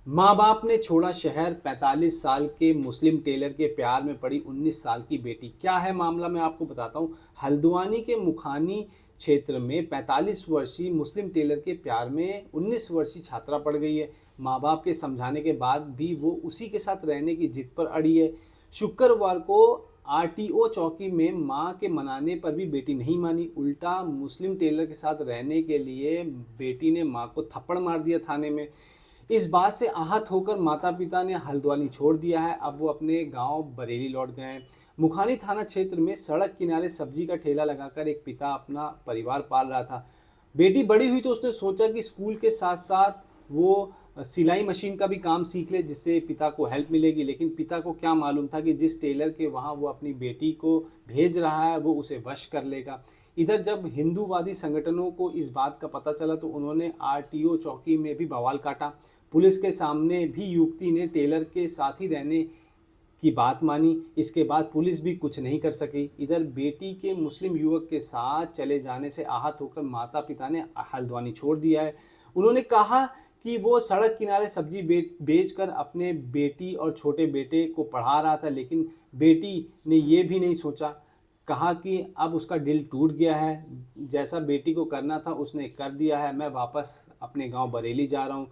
माँ बाप ने छोड़ा शहर, 45 साल के मुस्लिम टेलर के प्यार में पड़ी 19 साल की बेटी। क्या है मामला, मैं आपको बताता हूँ। हल्द्वानी के मुखानी क्षेत्र में 45 वर्षीय मुस्लिम टेलर के प्यार में 19 वर्षीय छात्रा पड़ गई है। माँ बाप के समझाने के बाद भी वो उसी के साथ रहने की जिद पर अड़ी है। शुक्रवार को आरटीओ चौकी में माँ के मनाने पर भी बेटी नहीं मानी। उल्टा मुस्लिम टेलर के साथ रहने के लिए बेटी ने माँ को थप्पड़ मार दिया थाने में। इस बात से आहत होकर माता पिता ने हल्द्वानी छोड़ दिया है। अब वो अपने गांव बरेली लौट गए हैं। मुखानी थाना क्षेत्र में सड़क किनारे सब्जी का ठेला लगाकर एक पिता अपना परिवार पाल रहा था। बेटी बड़ी हुई तो उसने सोचा कि स्कूल के साथ साथ वो सिलाई मशीन का भी काम सीख ले, जिससे पिता को हेल्प मिलेगी। लेकिन पिता को क्या मालूम था कि जिस टेलर के वहाँ वो अपनी बेटी को भेज रहा है वो उसे वश कर लेगा। इधर जब हिंदूवादी संगठनों को इस बात का पता चला तो उन्होंने आरटीओ चौकी में भी बवाल काटा। पुलिस के सामने भी युवती ने टेलर के साथ ही रहने की बात मानी। इसके बाद पुलिस भी कुछ नहीं कर सकी। इधर बेटी के मुस्लिम युवक के साथ चले जाने से आहत होकर माता पिता ने हल्द्वानी छोड़ दिया है। उन्होंने कहा कि वो सड़क किनारे सब्जी बेच कर अपने बेटी और छोटे बेटे को पढ़ा रहा था, लेकिन बेटी ने ये भी नहीं सोचा। कहा कि अब उसका दिल टूट गया है, जैसा बेटी को करना था उसने कर दिया है। मैं वापस अपने गांव बरेली जा रहा हूँ,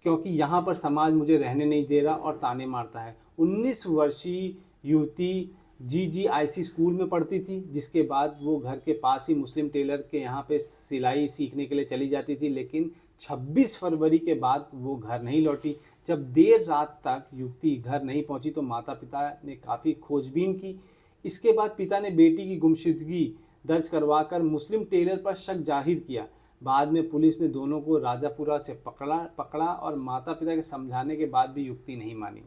क्योंकि यहाँ पर समाज मुझे रहने नहीं दे रहा और ताने मारता है। 19 वर्षीय युवती जीजीआईसी स्कूल में पढ़ती थी, जिसके बाद वो घर के पास ही मुस्लिम टेलर के यहाँ पे सिलाई सीखने के लिए चली जाती थी। लेकिन 26 फरवरी के बाद वो घर नहीं लौटी। जब देर रात तक युवती घर नहीं पहुंची तो माता पिता ने काफ़ी खोजबीन की। इसके बाद पिता ने बेटी की गुमशुदगी दर्ज करवाकर मुस्लिम टेलर पर शक जाहिर किया। बाद में पुलिस ने दोनों को राजापुरा से पकड़ा और माता पिता के समझाने के बाद भी युक्ति नहीं मानी।